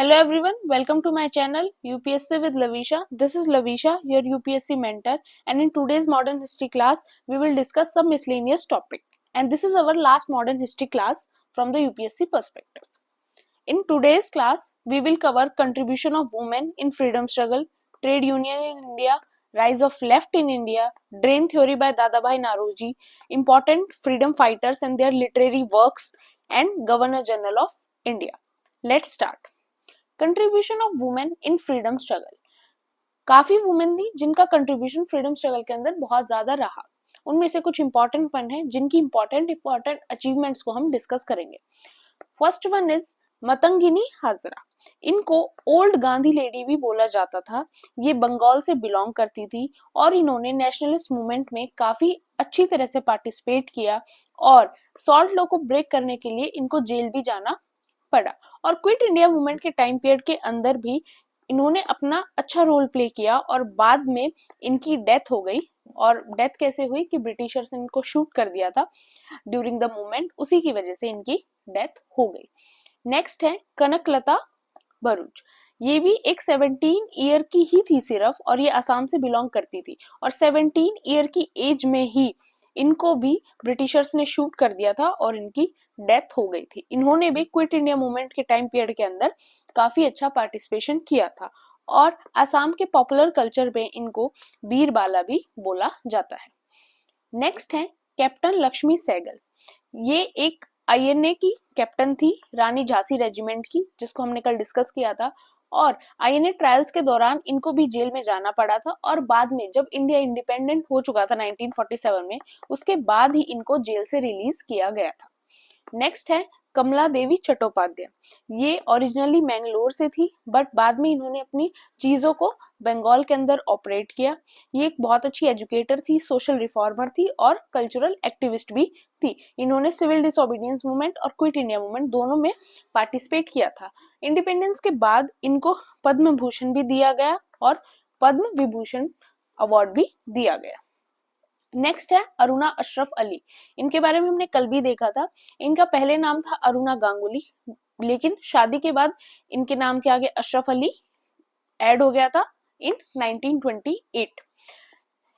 Hello everyone, welcome to my channel UPSC with Lavisha. This is Lavisha, your UPSC mentor, and in today's modern history class, we will discuss some miscellaneous topic. And this is our last modern history class from the UPSC perspective. In today's class, we will cover contribution of women in freedom struggle, trade union in India, rise of left in India, drain theory by Dadabhai Naoroji, important freedom fighters and their literary works, and Governor General of India. Let's start. Contribution of women in freedom struggle. काफी women थी जिनका contribution freedom struggle के अंदर बहुत ज्यादा रहा। उनमें से कुछ इंपॉर्टेंट वन है जिनकी इंपॉर्टेंट अचीवमेंट्स को हम डिस्कस करेंगे। First one is Matangini Hazra. इनको ओल्ड गांधी लेडी भी बोला जाता था। ये बंगाल से बिलोंग करती थी और इन्होंने नेशनलिस्ट मूवमेंट में काफी अच्छी तरह से पार्टिसिपेट किया और सॉल्ट लॉ को ब्रेक करने के लिए इनको जेल भी जाना पड़ा। और क्विट इंडिया मूवमेंट के टाइम पीरियड के अंदर भी इन्होंने अपना अच्छा रोल प्ले किया और बाद में इनकी डेथ हो गई। और डेथ कैसे हुई कि ब्रिटिशर्स ने इनको शूट कर दिया था ड्यूरिंग द मूवमेंट, उसी की वजह से इनकी डेथ हो गई। नेक्स्ट है कनकलता बरूच। ये भी एक 17 ईयर की ही थी सिर्फ, और ये असम से बिलोंग करती थी और 17 ईयर की एज में ही इनको भी ब्रिटिशर्स ने शूट कर दिया था और इनकी डेथ हो गई थी। इन्होंने भी क्विट इंडिया मूवमेंट के टाइम पीरियड के अंदर काफी अच्छा पार्टिसिपेशन किया था और असम के पॉपुलर कल्चर में इनको बीरबाला भी बोला जाता है। नेक्स्ट है कैप्टन लक्ष्मी सहगल। ये एक आईएनए की कैप्टन थी, रानी झांसी रेजिमेंट की, जिसको हमने कल डिस्कस किया था। और आईएनए ट्रायल्स के दौरान इनको भी जेल में जाना पड़ा था और बाद में जब इंडिया इंडिपेंडेंट हो चुका था 1947 में, उसके बाद ही इनको जेल से रिलीज किया गया था। नेक्स्ट है कमला देवी चट्टोपाध्याय। ये ओरिजिनली मैंगलोर से थी बट बाद में इन्होंने अपनी चीजों को बंगाल के अंदर ऑपरेट किया। ये एक बहुत अच्छी एजुकेटर थी, सोशल रिफॉर्मर थी और कल्चरल एक्टिविस्ट भी थी। इन्होंने सिविल डिसोबीडियंस मूवमेंट और क्विट इंडिया मूवमेंट दोनों में पार्टिसिपेट किया था। इंडिपेंडेंस के बाद इनको पद्म भूषण भी दिया गया और पद्म विभूषण अवार्ड भी दिया गया। नेक्स्ट है अरुणा अशरफ अली। इनके बारे में हमने कल भी देखा था। इनका पहले नाम था अरुणा गांगुली, लेकिन शादी के बाद इनके नाम के आगे अशरफ अली ऐड हो गया था इन 1928।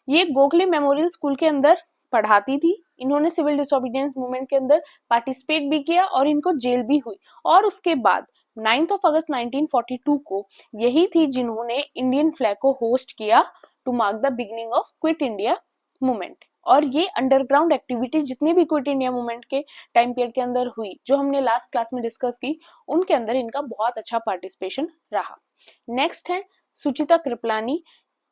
ये गोखले मेमोरियल स्कूल के अंदर पढ़ाती थी। इन्होंने सिविल डिसोबीडियंस मूवमेंट के अंदर पार्टिसिपेट भी किया और इनको जेल भी हुई। और उसके बाद 9 अगस्त 1942 को यही थी जिन्होंने इंडियन फ्लैग को होस्ट किया to mark the beginning of quit India movement. और ये अंडरग्राउंड एक्टिविटी जितनी भी क्विट इंडिया मूवमेंट के टाइम पीरियड के अंदर हुई, जो हमने लास्ट क्लास में डिस्कस की, उनके अंदर इनका बहुत अच्छा पार्टिसिपेशन रहा। नेक्स्ट है सुचिता कृपलानी।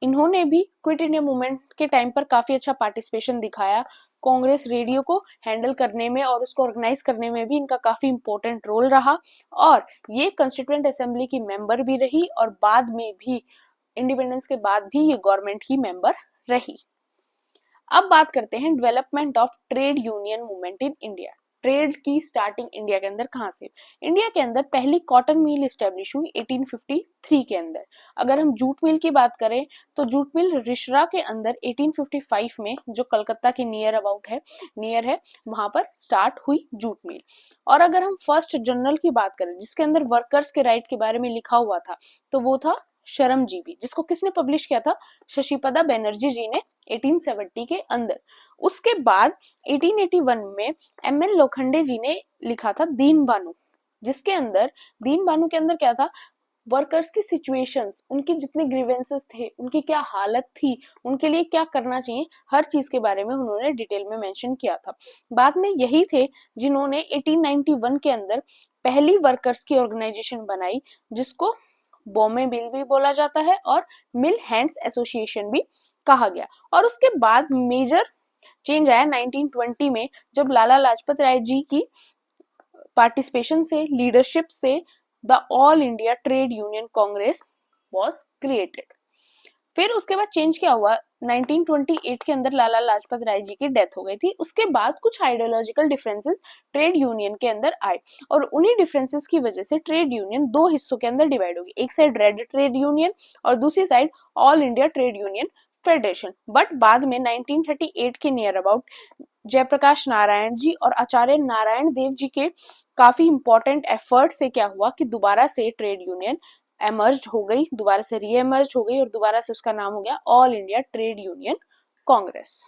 इन्होंने भी क्विट इंडिया मूवमेंट के टाइम पर काफी अच्छा पार्टिसिपेशन दिखाया। कांग्रेस रेडियो को हैंडल करने में और उसको ऑर्गेनाइज करने में भी इनका काफी इंपॉर्टेंट रोल रहा और ये कंस्टिट्यूएंट असेंबली की मेंबर भी रही और बाद में भी इंडिपेंडेंस के बाद भी ये गवर्नमेंट की मेंबर रही। अब बात करते हैं development of trade union movement in India. Trade की स्टार्टिंग इंडिया के अंदर कहां से? इंडिया के अंदर पहली कॉटन मिल एस्टेब्लिश हुई 1853 के अंदर। अगर हम जूट मिल की बात करें तो जूट मिल रिशरा के अंदर 1855 में, जो कलकत्ता के नियर है वहां पर स्टार्ट हुई जूट मिल। और अगर हम फर्स्ट जनरल की बात करें जिसके अंदर वर्कर्स के राइट के बारे में लिखा हुआ था, तो वो था शरमजीवी, जिसको किसने पब्लिश किया था? शशिपदा बनर्जी जी ने 1870 के अंदर। उसके बाद 1881 में एमएन लोखंडे जी ने लिखा था दीन बानू, जिसके अंदर दीन बानू के अंदर क्या था? वर्कर्स की सिचुएशंस, उनकी जितने ग्रीवेंसेस थे, उनकी क्या हालत थी, उनके लिए क्या करना चाहिए, हर चीज के बारे में उन्होंने डिटेल में मेंशन किया था। बाद में यही थे जिन्होंने 1891 के अंदर पहली वर्कर्स की ऑर्गेनाइजेशन बनाई, जिसको बॉम्बे मिल भी बोला जाता है और मिल हैंड्स एसोसिएशन भी कहा गया। और उसके बाद मेजर चेंज आया 1920 में, जब लाला लाजपत राय जी की पार्टिसिपेशन से, लीडरशिप से the all India trade union Congress was created. फिर उसके बाद चेंज क्या हुआ? 1928 के अंदर लाला लाजपत राय जी की डेथ हो गई थी। उसके बाद कुछ आइडियोलॉजिकल डिफरेंसेस ट्रेड यूनियन के अंदर आए और उन्हीं डिफरेंसेस की वजह से ट्रेड यूनियन दो हिस्सों के अंदर डिवाइड होगी। एक साइड रेड ट्रेड यूनियन और दूसरी side all India trade union federation. But बाद में 1938 के नियर अबाउट जयप्रकाश नारायण जी और आचार्य नारायण देव जी के काफी इंपॉर्टेंट एफर्ट से क्या हुआ कि दोबारा से ट्रेड यूनियन एमर्ज हो गई, दोबारा से री एमर्ज हो गई और दोबारा से उसका नाम हो गया all India trade union Congress.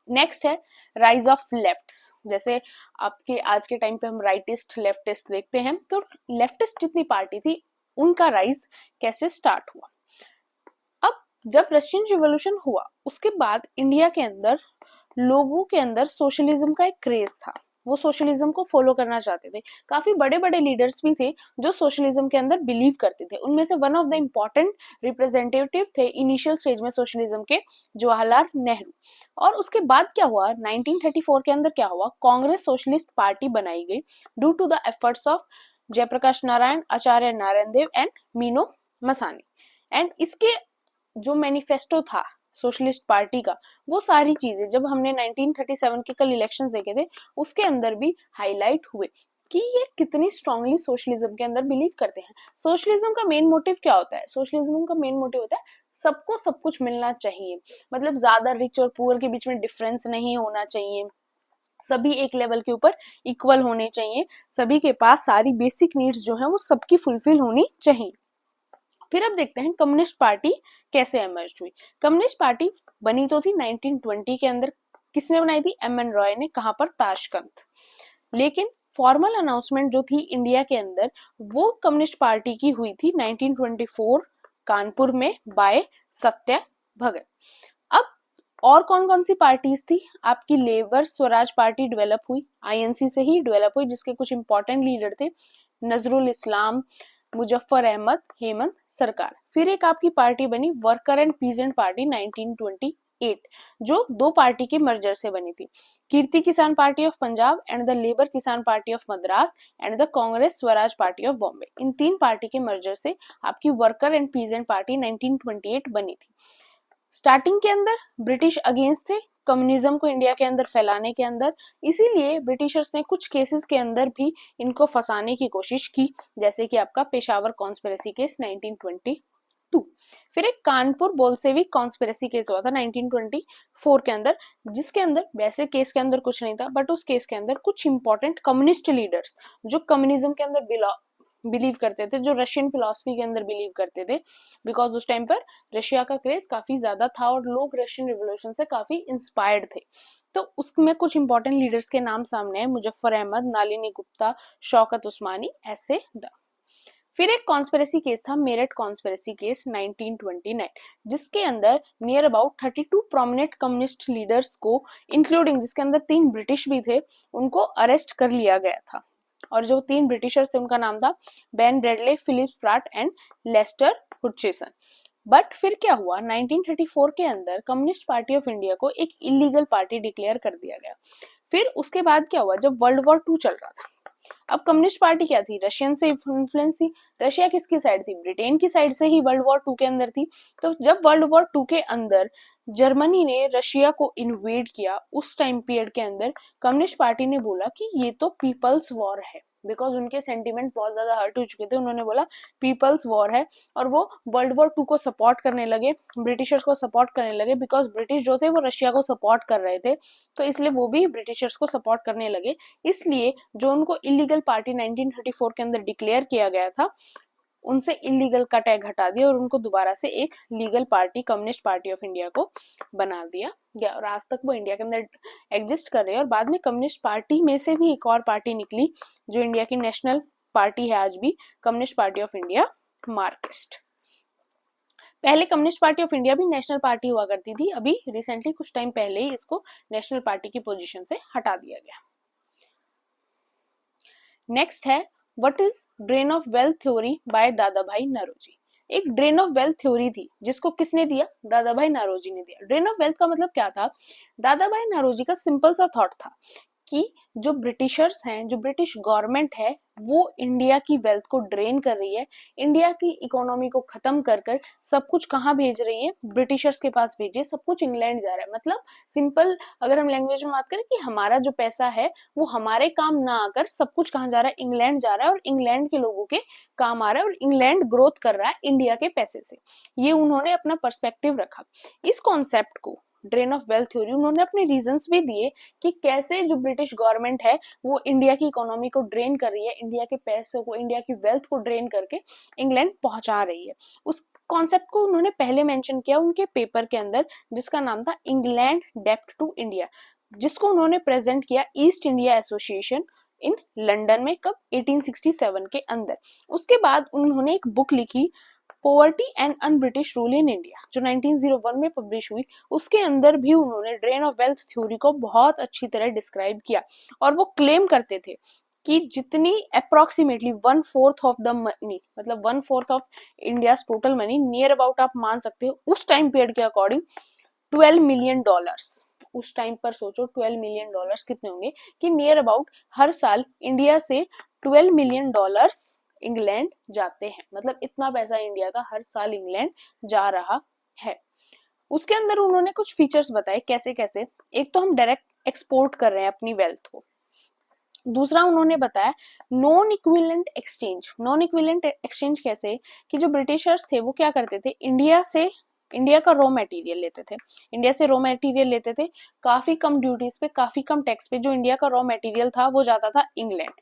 Next है राइज ऑफ लेफ्ट्स। जैसे आपके आज के टाइम पे हम राइटिस्ट लेफ्टिस्ट देखते हैं, तो लेफ्टिस्ट जितनी पार्टी थी उनका राइज कैसे स्टार्ट हुआ। अब जब रशियन रिवॉल्यूशन हुआ उसके बाद इंडिया के अंदर लोगों के अंदर सोशलिज्म का एक क्रेज था, वो सोशलिज्म को फॉलो करना चाहते थे। काफी बड़े बड़े लीडर्स भी थे जो सोशलिज्म के अंदर बिलीव करते थे। उनमें से one of the important representative थे इनिशियल स्टेज में सोशलिज्म के जवाहरलाल नेहरू। और उसके बाद क्या हुआ, 1934 के अंदर क्या हुआ, कांग्रेस सोशलिस्ट पार्टी बनाई गई due to the efforts of Jayaprakash Narayan, Acharya Narayan Dev and Minoo Masani. And इसके जो मैनिफेस्टो था सोशलिस्ट पार्टी का, वो सारी चीजें जब हमने 1937 के कल इलेक्शंस देखे थे उसके अंदर भी हाईलाइट हुए कि ये कितनी स्ट्रांगली सोशलिज्म के अंदर बिलीव करते हैं। सोशलिज्म का मेन मोटिव क्या होता है, सोशलिज्म का मेन मोटिव होता है सबको सब कुछ मिलना चाहिए, मतलब ज्यादा रिच और पुअर के बीच में डिफरेंस नहीं होना चाहिए, सभी एक लेवल के ऊपर इक्वल होने चाहिए, सभी के पास सारी बेसिक नीड्स जो है वो सबकी फुलफिल होनी चाहिए। फिर अब देखते हैं कम्युनिस्ट पार्टी कैसे एमर्ज हुई। कम्युनिस्ट पार्टी बनी तो थी 1920 के अंदर, किसने बनाई थी, एम.एन. रॉय ने, कहां पर, ताशकंद। लेकिन फॉर्मल अनाउंसमेंट जो थी इंडिया के अंदर वो कम्युनिस्ट पार्टी की हुई थी 1924 कानपुर में बाय सत्य भगत। अब और कौन कौन सी पार्टीज थी, आपकी लेबर स्वराज पार्टी डेवलप हुई, आईएनसी से ही डेवलप हुई, जिसके कुछ इंपॉर्टेंट लीडर थे नजरुल इस्लाम, मुजफ्फर अहमद, हेमंत सरकार। फिर एक आपकी पार्टी बनी वर्कर एंड पीजेंट पार्टी 1928, जो दो पार्टी के मर्जर से बनी थी, Kirti Kisan party of Punjab and the labour Kisan party of Madras and the Congress Swaraj party of Bombay. इन तीन पार्टी के मर्जर से आपकी वर्कर एंड पीजेंट पार्टी 1928 बनी थी। स्टार्टिंग के अंदर ब्रिटिश अगेंस्ट थे कम्युनिज्म को इंडिया के अंदर फैलाने के अंदर, इसीलिए ब्रिटिशर्स ने कुछ केसेस के अंदर भी इनको फंसाने की कोशिश की, जैसे कि आपका पेशावर कॉन्स्पिरेसी केस 1922। फिर एक कानपुर बोल्शेविक कॉन्स्पिरेसी केस हुआ था 1924 के अंदर, जिसके अंदर वैसे केस के अंदर कुछ नहीं था, बट उस केस के अंदर कुछ इंपॉर्टेंट कम्युनिस्ट लीडर्स जो कम्युनिज्म के अंदर बिलीव करते थे, जो रशियन फिलॉसफी के अंदर बिलीव करते थे, बिकॉज उस टाइम पर रशिया का क्रेज काफी ज्यादा था और लोग रशियन रिवॉल्यूशन से काफी इंस्पायर्ड थे। तो उसमें कुछ इंपॉर्टेंट लीडर्स के नाम सामने है, मुजफ्फर अहमद, नालिनी गुप्ता, शौकत उस्मानी, ऐसे द। फिर एक कॉन्स्पिरेसी केस था मेरठ कॉन्स्पिरेसी केस 1929, जिसके अंदर near about 32 prominent communist leaders को इंक्लूडिंग, जिसके अंदर 3 ब्रिटिश भी थे, उनको अरेस्ट कर लिया गया था। और जो 3 ब्रिटिशर्स थे उनका नाम था Ben Bradley, Philip Pratt and Lester Hutchinson. But फिर क्या हुआ, 1934 के अंदर कम्युनिस्ट पार्टी ऑफ इंडिया को एक इलीगल पार्टी डिक्लेयर कर दिया गया। फिर उसके बाद क्या हुआ, जब वर्ल्ड वॉर 2 चल रहा था, अब कम्युनिस्ट पार्टी क्या थी, रशियन से इन्फ्लुएंस थी। रशिया किसकी साइड थी, ब्रिटेन की साइड से ही वर्ल्ड वॉर 2 के अंदर थी। तो जब वर्ल्ड वॉर 2 के अंदर जर्मनी ने रशिया को इन्वेड किया, उस टाइम पीरियड के अंदर कम्युनिस्ट पार्टी ने बोला कि ये तो पीपल्स वॉर है, बिकॉज उनके सेंटिमेंट बहुत ज्यादा हर्ट हो चुके थे। उन्होंने बोला पीपल्स वॉर है, और वो वर्ल्ड वॉर 2 को सपोर्ट करने लगे, ब्रिटिशर्स को सपोर्ट करने लगे, बिकॉज ब्रिटिश जो थे वो रशिया को सपोर्ट कर रहे थे, तो इसलिए वो भी ब्रिटिशर्स को सपोर्ट करने लगे। इसलिए जो उनको इलीगल पार्टी 1934 के अंदर डिक्लेयर किया गया था, उनसे इलीगल का टैग हटा दिया और उनको दोबारा से एक legal party communist party of India को बना दिया गया, और आज तक वो इंडिया के अंदर एग्जिस्ट कर रही है। और बाद में कम्युनिस्ट पार्टी में से भी एक और पार्टी निकली जो इंडिया की नेशनल पार्टी है आज भी, communist party of India, Marxist. पहले कम्युनिस्ट पार्टी ऑफ इंडिया भी नेशनल पार्टी हुआ करती थी, अभी रिसेंटली कुछ टाइम पहले ही इसको नेशनल पार्टी की पोजीशन से हटा दिया गया। नेक्स्ट है what is drain of wealth theory by दादा भाई नौरोजी। एक ड्रेन ऑफ वेल्थ थ्योरी थी जिसको किसने दिया, दादा भाई नौरोजी ने दिया। ड्रेन ऑफ वेल्थ का मतलब क्या था, दादा भाई नौरोजी का सिंपल सा थॉट था कि जो ब्रिटिशर्स हैं, जो ब्रिटिश गवर्नमेंट है, वो इंडिया की वेल्थ को ड्रेन कर रही है, इंडिया की इकोनॉमी को खत्म कर कर सब कुछ कहाँ भेज रही है, ब्रिटिशर्स के पास भेजिए, सब कुछ इंग्लैंड जा रहा है। मतलब सिंपल अगर हम लैंग्वेज में बात करें कि हमारा जो पैसा है वो हमारे काम ना आकर सब कुछ कहाँ जा रहा है, इंग्लैंड जा रहा है, और इंग्लैंड के लोगों के काम आ रहा है, और इंग्लैंड ग्रोथ कर रहा है इंडिया के पैसे से। ये उन्होंने अपना पर्सपेक्टिव रखा। इस कॉन्सेप्ट को ड्रेन ऑफ वेल्थ थ्योरी, उन्होंने अपने रीजंस भी दिए कि कैसे जो ब्रिटिश गवर्नमेंट है वो इंडिया की इकोनॉमी को ड्रेन कर रही है, इंडिया के पैसों को, इंडिया की वेल्थ को ड्रेन करके इंग्लैंड पहुंचा रही है। उस कॉन्सेप्ट को उन्होंने पहले मेंशन किया उनके पेपर के अंदर, जिसका नाम था इंग्लैंड डेप्ट टू इंडिया, जिसको उन्होंने प्रेजेंट किया east India association in London में, कब 1867 के अंदर। उसके बाद उन्होंने एक बुक लिखी poverty and un British rule in India, जो 1901 में पब्लिश हुई। उसके अंदर भी उन्होंने ड्रेन ऑफ वेल्थ थ्योरी को बहुत अच्छी तरह डिस्क्राइब किया, और वो क्लेम करते थे कि जितनी अप्रोक्सीमेटली 1/4 ऑफ द मनी, मतलब 1/4 of India total money, near about आप मान सकते हो उस टाइम पीरियड के अकॉर्डिंग $12 मिलियन। उस टाइम पर सोचो $12 मिलियन कितने होंगे, कि नियर अबाउट हर साल इंडिया से $12 मिलियन इंग्लैंड जाते हैं, मतलब इतना पैसा इंडिया का हर साल इंग्लैंड जा रहा है। उसके अंदर उन्होंने कुछ फीचर्स बताए कैसे कैसे। एक तो हम डायरेक्ट एक्सपोर्ट कर रहे हैं अपनी वेल्थ को। दूसरा उन्होंने बताया non equivalent exchange. Non equivalent exchange कैसे, कि जो ब्रिटिशर्स थे वो क्या करते थे, इंडिया का रॉ मटेरियल लेते थे, इंडिया से रॉ मटेरियल लेते थे, काफी कम ड्यूटीज पे, काफी कम टैक्स पे जो इंडिया का रॉ मटेरियल था वो जाता था इंग्लैंड।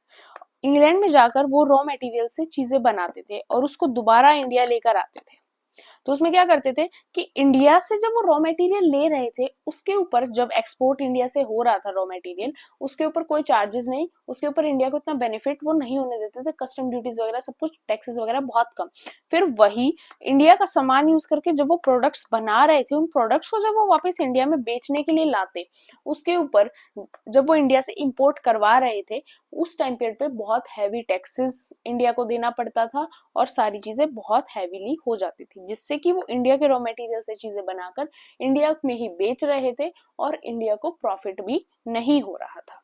इंग्लैंड में जाकर वो रॉ मटेरियल से चीजें बनाते थे और उसको दोबारा इंडिया लेकर आते थे। तो उसमें क्या करते थे कि इंडिया से जब वो रॉ मटेरियल ले रहे थे, उसके ऊपर जब एक्सपोर्ट इंडिया से हो रहा था रॉ मटेरियल, उसके ऊपर कोई चार्जेस नहीं, उसके ऊपर इंडिया को इतना बेनिफिट वो नहीं होने देते थे, कस्टम ड्यूटीज वगैरह सब कुछ, टैक्सेस वगैरह बहुत कम। फिर वही इंडिया का सामान यूज करके जब वो प्रोडक्ट्स बना रहे थे, उन प्रोडक्ट्स को जब वो वापस इंडिया में बेचने के लिए लाते, उसके ऊपर जब वो इंडिया से इंपोर्ट करवा रहे थे, उस टाइम पीरियड पे बहुत हैवी टैक्सेस इंडिया को देना पड़ता था और सारी चीजें बहुत हैवीली हो जाती थी, जिससे कि वो इंडिया के रॉ मटेरियल से चीजें बनाकर इंडिया में ही बेच रहे थे और इंडिया को प्रॉफिट भी नहीं हो रहा था।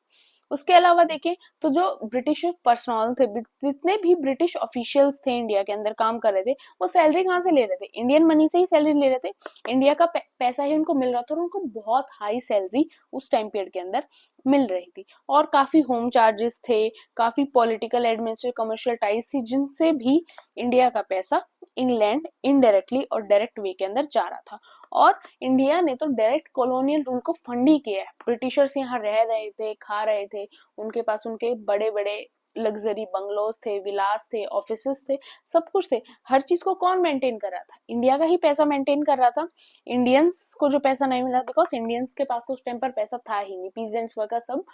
उसके अलावा देखें तो जो ब्रिटिश पर्सनल थे, जितने भी ब्रिटिश ऑफिशियल्स थे इंडिया के अंदर काम कर रहे थे, वो सैलरी कहाँ से ले रहे थे, इंडियन मनी से ही सैलरी ले रहे थे, इंडिया का पैसा ही उनको मिल रहा था और उनको बहुत हाई सैलरी उस टाइम पीरियड के अंदर मिल रही थी। और काफी होम चार्जेस थे, काफी पॉलिटिकल एडमिनिस्ट्रेटिव कमर्शियल टाइज थी, जिनसे भी इंडिया का पैसा इंग्लैंड इनडायरेक्टली और डायरेक्ट वे के अंदर जा रहा था। और इंडिया ने तो डायरेक्ट कॉलोनियल रूल को फंड ही किया है। ब्रिटिशर्स यहाँ रह रहे थे, खा रहे थे, उनके पास उनके बड़े बड़े लग्जरी बंगलोज थे, विलास थे, ऑफिसेस थे, सब कुछ थे। हर चीज को कौन मेंटेन कर रहा था, इंडिया का ही पैसा मेंटेन कर रहा था। इंडियंस को जो पैसा नहीं मिला, बिकॉज इंडियंस के पास तो उस टाइम पर पैसा था ही नहीं, पीजेंट्स वगैरह सब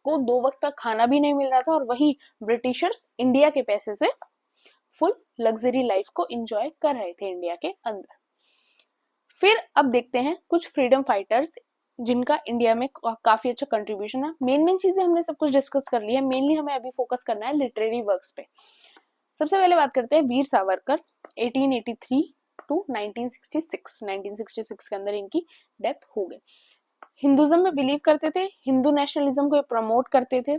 को 2 वक्त का खाना भी नहीं मिल रहा था, और वही ब्रिटिशर्स इंडिया के पैसे से फुल लग्जरी लाइफ को एंजॉय कर रहे थे इंडिया के अंदर। फिर अब देखते हैं कुछ फ्रीडम फाइटर्स जिनका इंडिया में काफी अच्छा कंट्रीब्यूशन है। मेन चीजें हमने सब कुछ डिस्कस कर लिया है, मेनली हमें अभी फोकस करना है लिटरेरी वर्क्स पे। सबसे पहले बात करते हैं वीर सावरकर, 1883 टू 1966। 1966 के अंदर इनकी डेथ हो गई। हिंदुज्म में बिलीव करते थे, हिंदू नेशनलिज्म को प्रमोट करते थे।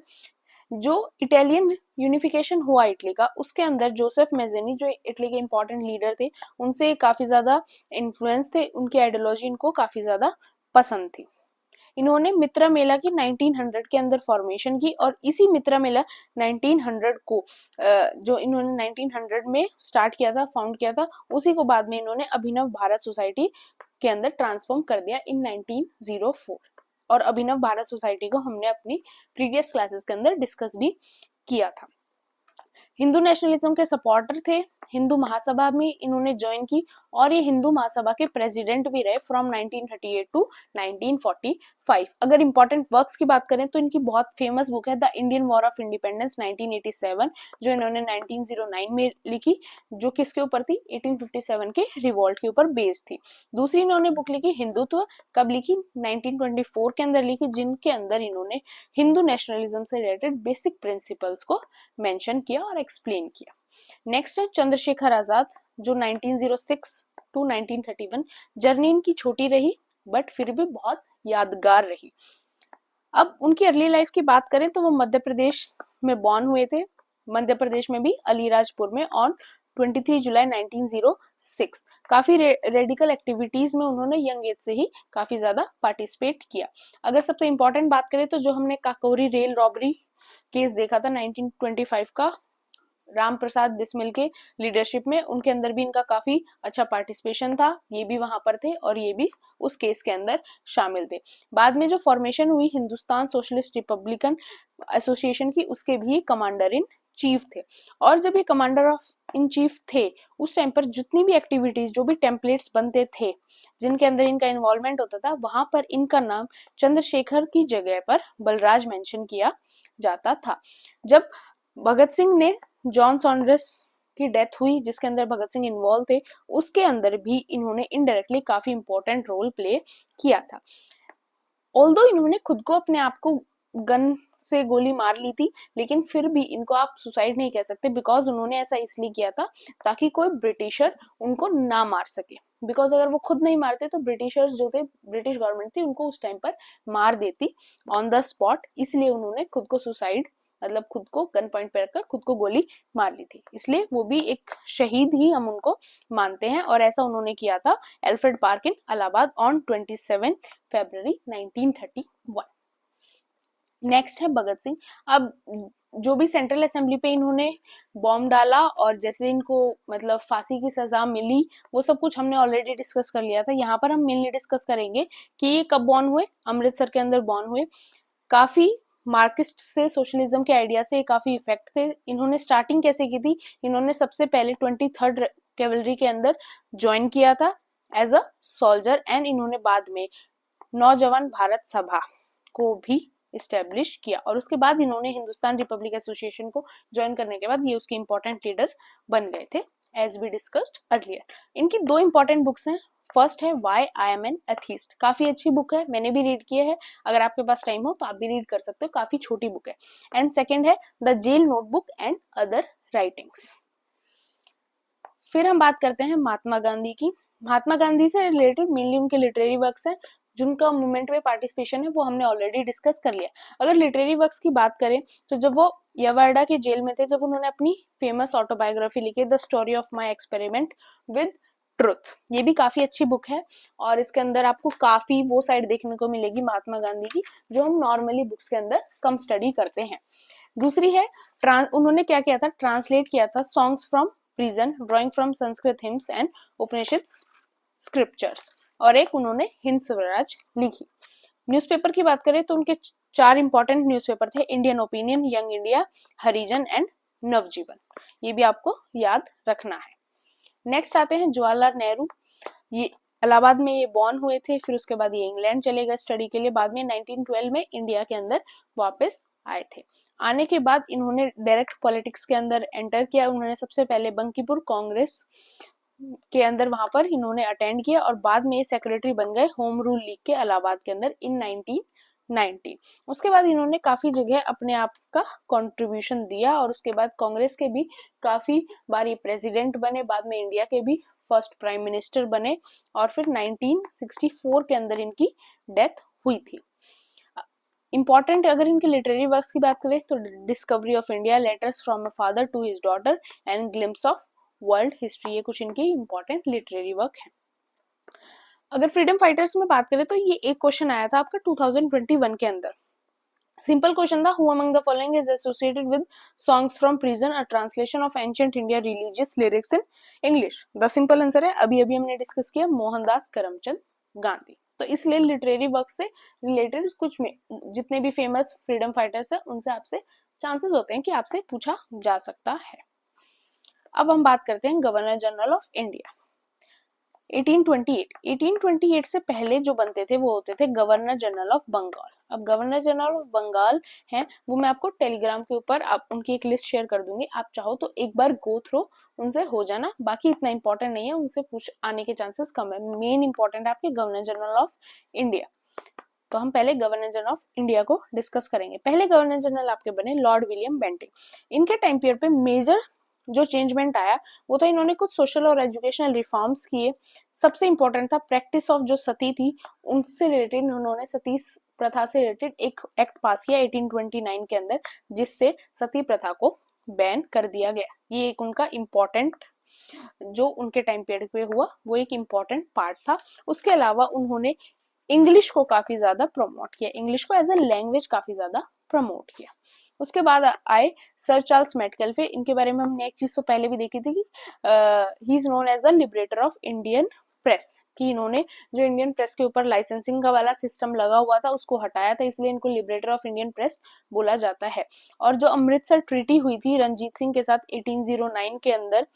जो इटालियन यूनिफिकेशन हुआ इटली का, उसके अंदर जोसेफ मेज़ेनी जो इटली के इंपॉर्टेंट लीडर थे, उनसे काफी ज्यादा इन्फ्लुएंस थे, उनकी आइडियोलॉजी इनको काफी ज्यादा पसंद थी। इन्होंने मित्रा मेला की 1900 के अंदर फॉर्मेशन की, और इसी मित्रा मेला 1900 को जो इन्होंने 1900 में स्टार्ट किया था, फाउंड किया था, उसी को बाद में इन्होंने अभिनव भारत सोसाइटी के अंदर ट्रांसफॉर्म कर दिया इन 1904। और अभिनव भारत सोसाइटी को हमने अपनी प्रीवियस क्लासेस के अंदर डिस्कस भी किया था। हिंदू नेशनलिज्म के सपोर्टर थे, हिंदू महासभा में इन्होंने ज्वाइन की, और ये हिंदू महासभा के प्रेसिडेंट भी रहे फ्रॉम 1938 टू 1945। अगर इंपॉर्टेंट वर्क्स की बात करें तो इनकी बहुत फेमस बुक है the Indian war of independence 1987, जो इन्होंने 1909 में लिखी, जो किसके ऊपर थी, 1857 के रिवॉल्ट के ऊपर बेस्ड थी। दूसरी इन्होंने बुक लिखी हिंदुत्व, कब लिखी, 1924 के अंदर लिखी, जिनके अंदर इन्होंने हिंदू नेशनलिज्म से रिलेटेड बेसिक प्रिंसिपल्स को मेंशन किया और एक्सप्लेन किया। नेक्स्ट है चंद्रशेखर आजाद, जो 1906 टू 1931। जर्नी इनकी छोटी रही बट फिर भी बहुत यादगार रही। अब उनकी अर्ली लाइफ की बात करें तो वो मध्य प्रदेश में बॉर्न हुए थे, मध्य प्रदेश में भी अलीराजपुर में, ऑन 23 जुलाई 1906। काफी रेडिकल एक्टिविटीज में उन्होंने यंग एज से ही काफी ज्यादा पार्टिसिपेट किया। अगर सबसे इंपॉर्टेंट बात करें तो जो हमने काकोरी रेल रॉबरी केस देखा था 1925 का, राम प्रसाद बिस्मिल के लीडरशिप में, उनके अंदर भी इनका काफी अच्छा पार्टिसिपेशन था, ये भी वहां पर थे और ये भी उस केस के अंदर शामिल थे। बाद में जो फॉर्मेशन हुई हिंदुस्तान सोशलिस्ट रिपब्लिकन एसोसिएशन की, उसके भी कमांडर इन चीफ थे। और जब ये कमांडर ऑफ इन चीफ थे, उस टाइम पर जितनी भी एक्टिविटीज, जो भी टेम्पलेट्स बनते थे जिनके अंदर इनका इन्वॉल्वमेंट होता था, वहां पर इनका नाम चंद्रशेखर की जगह पर बलराज मेंशन किया जाता था। जब भगत सिंह ने जॉन सॉन्ड्रेस की डेथ हुई, जिसके अंदर भगत सिंह इन्वॉल्व थे, उसके अंदर भी इन्होंने इनडायरेक्टली काफी इंपॉर्टेंट रोल प्ले किया था। ऑल्दो इन्होंने खुद को, अपने आप को गन से गोली मार ली थी, लेकिन फिर भी इनको आप सुसाइड नहीं कह सकते, बिकॉज उन्होंने ऐसा इसलिए किया था ताकि कोई ब्रिटिशर उनको ना मार सके। बिकॉज अगर वो खुद नहीं मारते तो ब्रिटिशर्स जो थे, ब्रिटिश गवर्नमेंट थी, उनको उस टाइम पर मार देती ऑन द स्पॉट, इसलिए उन्होंने खुद को सुसाइड, मतलब खुद को गन पॉइंट पे रखकर खुद को गोली मार ली थी, इसलिए वो भी एक शहीद ही हम उनको मानते हैं। और ऐसा उन्होंने किया था Alfred park in Allahabad on 27 February 1931। Next है भगत सिंह। अब जो भी सेंट्रल असेंबली पे इन्होंने बॉम्ब डाला और जैसे इनको मतलब फांसी की सजा मिली, वो सब कुछ हमने ऑलरेडी डिस्कस कर लिया था। यहाँ पर हम मेनली डिस्कस करेंगे कि ये कब बॉर्न हुए, अमृतसर के अंदर बॉर्न हुए। काफी मार्क्सिस्ट से, सोशलिज्म के आइडिया से काफी इफेक्ट थे। इन्होंने स्टार्टिंग कैसे की थी, इन्होंने सबसे पहले 23rd कैवलरी के अंदर ज्वाइन किया था एज अ सोल्जर, एंड इन्होंने बाद में नौजवान भारत सभा को भी इस्टेब्लिश किया, और उसके बाद इन्होंने हिंदुस्तान रिपब्लिक एसोसिएशन को ज्वाइन करने के बाद ये उसके इंपॉर्टेंट लीडर बन गए थे, एज वी डिस्कस्ड अर्लियर। इनकी दो इंपॉर्टेंट बुक्स हैं। फर्स्ट है why I am N atheist, काफी अच्छी बुक है, मैंने भी रीड किया है, अगर आपके पास टाइम हो तो आप भी रीड कर सकते हो, काफी छोटी बुक है। एंड सेकेंड है the jail notebook and other writings. फिर हम बात करते हैं महात्मा गांधी की। महात्मा गांधी से रिलेटेड मेनली उनके लिटरेरी वर्क्स हैं, जिनका मूवमेंट में पार्टिसिपेशन है वो हमने ऑलरेडी डिस्कस कर लिया। अगर लिटरेरी वर्क्स की बात करें तो जब वो यवाड़ा के जेल में थे, जब उन्होंने अपनी फेमस ऑटोबायोग्राफी लिखी the story of my experiment with truth, ये भी काफी अच्छी बुक है, और इसके अंदर आपको काफी वो साइड देखने को मिलेगी महात्मा गांधी की जो हम नॉर्मली बुक्स के अंदर कम स्टडी करते हैं। दूसरी है उन्होंने क्या किया था, ट्रांसलेट किया था songs from prison, drawing from Sanskrit hymns and Upanishad scriptures, और एक उन्होंने हिंद स्वराज लिखी। न्यूज़पेपर की बात करें तो उनके 4 इंपॉर्टेंट न्यूज़पेपर थे, Indian Opinion, Young India, Harijan and Navajivan, ये भी आपको याद रखना है। नेक्स्ट आते हैं जवाहरलाल नेहरू। ये इलाहाबाद में ये बॉर्न हुए थे, फिर उसके बाद ये इंग्लैंड चले गए स्टडी के लिए, बाद में 1912 में इंडिया के अंदर वापस आए थे। आने के बाद इन्होंने डायरेक्ट पॉलिटिक्स के अंदर एंटर किया। उन्होंने सबसे पहले बंकीपुर कांग्रेस के अंदर वहां पर इन्होंने अटेंड किया, और बाद में ये सेक्रेटरी बन गए होम रूल लीग के इलाहाबाद के अंदर इन 1990। उसके बाद इन्होंने काफी जगह अपने आप का कंट्रीब्यूशन दिया, और उसके बाद कांग्रेस के भी काफी बार ये प्रेसिडेंट बने, बाद में इंडिया के भी फर्स्ट प्राइम मिनिस्टर बने, और फिर 1964 के अंदर इनकी डेथ हुई थी। इंपॉर्टेंट अगर इनके लिटरेरी वर्क्स की बात करें तो discovery of India, letters from a father to his daughter and glimpses of world history, ये कुछ इनकी इंपॉर्टेंट लिटरेरी वर्क है। अगर फ्रीडम फाइटर्स में बात करें तो ये एक क्वेश्चन आया था आपका 2021 के अंदर। सिंपल क्वेश्चन था, who among the following is associated with songs from prison, a translation of ancient India religious lyrics in English. The simple answer है, अभी अभी हमने डिस्कस किया, मोहनदास करमचंद गांधी। तो इसलिए लिटरेरी वर्क से रिलेटेड कुछ में जितने भी फेमस फ्रीडम फाइटर्स है उनसे आपसे चांसेस होते हैं कि आपसे पूछा जा सकता है। अब हम बात करते हैं गवर्नर जनरल ऑफ इंडिया। 1828 से पहले जो बनते थे वो होते थे गवर्नर जनरल ऑफ बंगाल। अब गवर्नर जनरल ऑफ बंगाल हैं, वो मैं आपको टेलीग्राम के ऊपर आप उनकी एक लिस्ट शेयर कर दूंगी, आप चाहो तो एक बार गो थ्रू उनसे हो जाना, बाकी इतना इंपॉर्टेंट नहीं है, उनसे पूछ आने के चांसेस कम है। मेन इंपॉर्टेंट है आपके गवर्नर जनरल ऑफ इंडिया। तो हम पहले गवर्नर जनरल ऑफ इंडिया को डिस्कस करेंगे। पहले गवर्नर जनरल आपके बने लॉर्ड विलियम बेंटिंग। इनके टाइम पीरियड पे मेजर जो चेंजमेंट आया वो था, इन्होंने कुछ सोशल और एजुकेशनल रिफॉर्म्स किए। सबसे इंपॉर्टेंट था प्रैक्टिस ऑफ जो सती थी उनसे रिलेटेड, उन्होंने सती प्रथा से रिलेटेड एक एक्ट पास किया 1829 के अंदर, जिससे सती प्रथा को बैन कर दिया गया। ये एक उनका इम्पोर्टेंट जो उनके टाइम पीरियड पे हुआ वो एक इम्पोर्टेंट पार्ट था। उसके अलावा उन्होंने इंग्लिश को काफी ज्यादा प्रमोट किया, इंग्लिश को एज अ लैंग्वेज काफी ज्यादा प्रमोट किया। उसके बाद आए सर चार्ल्स मेटकेल्फे। इनके बारे में हमने एक चीज तो पहले भी देखी थी कि he is known as the liberator of Indian press, कि इन्होंने जो इंडियन प्रेस के ऊपर लाइसेंसिंग का वाला सिस्टम लगा हुआ था उसको हटाया था, इसलिए इनको लिबरेटर ऑफ इंडियन प्रेस बोला जाता है। और जो अमृतसर ट्रीटी हुई थी रंजीत सिंह के साथ 1809 के अंदर,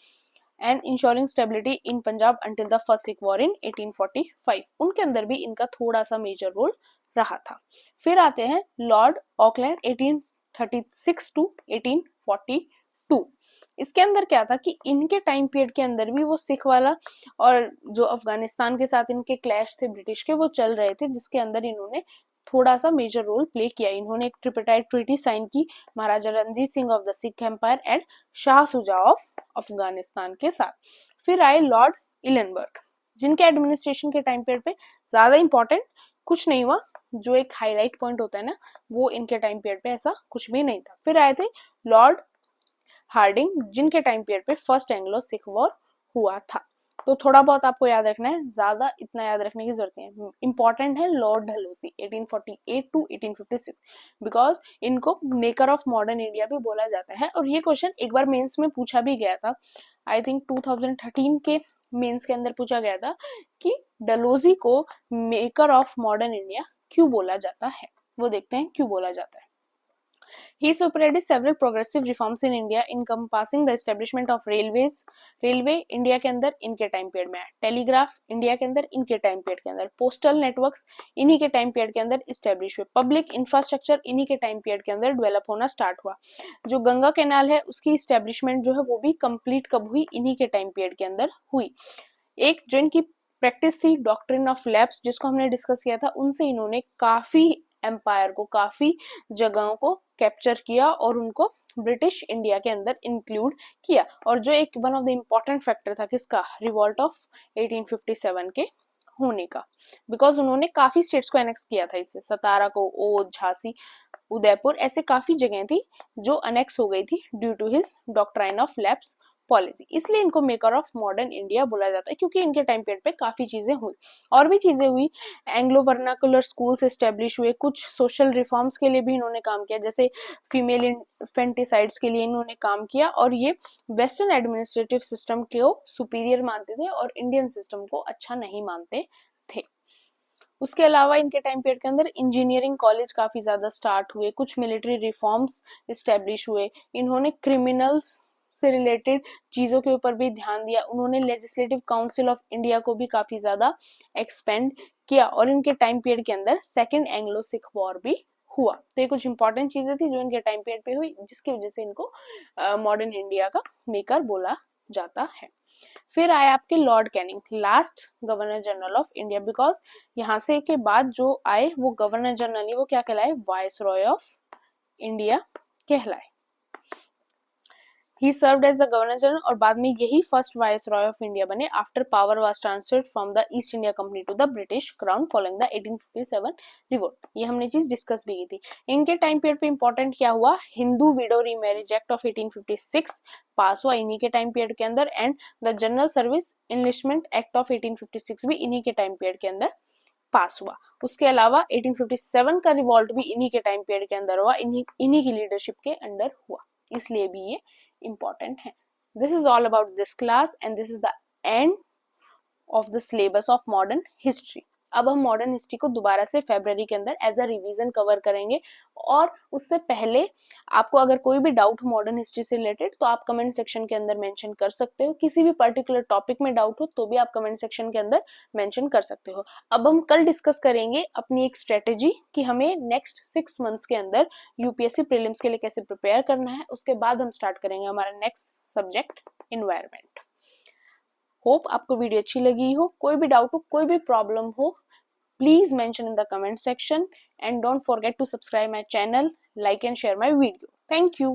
and ensuring stability in Punjab until the first Sikh war in 1845, उनके अंदर भी इनका थोड़ा सा मेजर रोल रहा था। फिर आते हैं लॉर्ड ऑकलैंड 1836 टू 1842। इसके अंदर क्या था कि इनके टाइम पीरियड के अंदर भी वो सिख वाला और जो अफगानिस्तान के साथ इनके क्लैश थे ब्रिटिश के, वो चल रहे थे, जिसके अंदर इन्होंने थोड़ा सा मेजर रोल प्ले किया। इन्होंने एक ट्रिपटाइट ट्रीटी साइन की Maharaja Ranjit Singh of the Sikh Empire and Shah Shuja of Afghanistan के साथ। फिर आए लॉर्ड इलेनबर्ग, जिनके एडमिनिस्ट्रेशन के टाइम पीरियड पे ज्यादा इंपॉर्टेंट कुछ नहीं हुआ, जो एक हाईलाइट पॉइंट होता है ना, वो इनके टाइम पीरियड पे ऐसा कुछ भी नहीं था। फिर आए थे लॉर्ड हार्डिंग, जिनके टाइम पीरियड पे फर्स्ट एंग्लो सिख वॉर हुआ था। तो थोड़ा बहुत आपको याद रखना है, ज्यादा इतना याद रखने की जरूरत नहीं है। इंपॉर्टेंट है लॉर्ड डलहौसी 1848 टू 1856, बिकॉज इनको मेकर ऑफ मॉडर्न इंडिया भी बोला जाता है। और ये क्वेश्चन एक बार मेंस में पूछा भी गया था, आई थिंक 2013 के मेंस के अंदर पूछा गया था कि डलहौसी को मेकर ऑफ मॉडर्न इंडिया क्यों बोला जाता है। वो देखते हैं क्यों बोला जाता है। He spearheaded several progressive reforms in India, encompassing the establishment of railways. Railway India के अंदर इनके टाइम पीरियड में है, टेलीग्राफ इंडिया के अंदर इनके टाइम पीरियड के अंदर, पोस्टल नेटवर्क्स इन्हीं के टाइम पीरियड के अंदर इस्टेब्लिश हुए, पब्लिक इंफ्रास्ट्रक्चर इन्हीं के टाइम पीरियड के अंदर डेवलप होना स्टार्ट हुआ। जो गंगा कैनाल है उसकी इस्टेब्लिशमेंट जो है वो भी कंप्लीट कब हुई, इन्हीं के टाइम पीरियड के अंदर हुई। एक जो इनकी प्रैक्टिस थी डॉक्ट्रिन ऑफ लैप्स, जिसको हमने डिस्कस किया था, उनसे इन्होंने काफी एम्पायर को, काफी जगहों को कैप्चर किया और उनको ब्रिटिश इंडिया के अंदर इंक्लूड किया। और जो एक one of the important factor था किसका, रिवॉल्ट ऑफ 1857 के होने का, बिकॉज उन्होंने काफी स्टेट्स को एनेक्स किया था इससे, सतारा को, ओध, झांसी, उदयपुर, ऐसे काफी जगह थी जो अनेक्स हो गई थी due to his doctrine of lapse policy. इसलिए इनको मेकर ऑफ मॉडर्न इंडिया बोला जाता है, क्योंकि इनके टाइम पीरियड पे काफी चीजें हुई। और भी चीजें हुई, एंग्लो वर्नाकुलर स्कूल्स एस्टेब्लिश हुए, कुछ सोशल रिफॉर्म्स के लिए भी इन्होंने काम किया, जैसे फीमेल इन्फेंटिसाइड्स के लिए इन्होंने काम किया। और ये वेस्टर्न एडमिनिस्ट्रेटिव सिस्टम को सुपीरियर मानते थे और इंडियन सिस्टम को अच्छा नहीं मानते थे। उसके अलावा इनके टाइम पीरियड के अंदर इंजीनियरिंग कॉलेज काफी ज्यादा स्टार्ट हुए, कुछ मिलिट्री रिफॉर्म्स इस्टेब्लिश हुए, इन्होंने क्रिमिनल्स से रिलेटेड चीजों के ऊपर भी ध्यान दिया, उन्होंने लेजिस्लेटिव काउंसिल ऑफ इंडिया को भी काफी ज्यादा एक्सपेंड किया। और इनके टाइम पीरियड के अंदर सेकेंड एंग्लो सिख वॉर भी हुआ। तो ये कुछ इंपॉर्टेंट चीजें थी जो इनके टाइम पीरियड पे हुई, जिसकी वजह से इनको मॉडर्न इंडिया का मेकर बोला जाता है। फिर आए आपके Lord Canning, last governor general of India, because यहाँ से के बाद जो आए वो गवर्नर जनरल नहीं, वो क्या कहलाए, वाइस रॉय ऑफ इंडिया कहलाए। He served as the governor general और बाद में यही first viceroy of India बने after power was transferred from the East India Company to the British Crown following the 1857 revolt. ये हमने चीज डिस्कस भी की थी। इनके टाइम पीरियड पे इंपॉर्टेंट क्या हुआ, Hindu window remarriage act of 1856 पास हुआ इन्हीं के टाइम पीरियड के अंदर, and the general service enlistment act of 1856 भी इन्हीं के टाइम पीरियड के अंदर पास हुआ। उसके अलावा 1857 का रिवॉल्ट भी इन्हीं के टाइम पीरियड के अंदर हुआ, इन्हीं की लीडरशिप के अंडर हुआ, इसलिए भी ये important है। This is all about this class and this is the end of the syllabus of modern history. अब हम मॉडर्न हिस्ट्री को दोबारा से फरवरी के अंदर एज अ रिवीजन कवर करेंगे, और उससे पहले आपको अगर कोई भी डाउट हो मॉडर्न हिस्ट्री से रिलेटेड तो आप कमेंट सेक्शन के अंदर मेंशन कर सकते हो। किसी भी पर्टिकुलर टॉपिक में डाउट हो तो भी आप कमेंट सेक्शन के अंदर मेंशन कर सकते हो। अब हम कल डिस्कस करेंगे अपनी एक स्ट्रेटेजी कि हमें नेक्स्ट 6 मंथ्स के अंदर यूपीएससी प्रीलिम्स के लिए कैसे प्रिपेयर करना है। उसके बाद हम स्टार्ट करेंगे हमारा नेक्स्ट सब्जेक्ट एनवायरनमेंट। होप आपको वीडियो अच्छी लगी हो। कोई भी डाउट हो, कोई भी प्रॉब्लम हो, please mention in the comment section and don't forget to subscribe my channel, like and share my video. Thank you.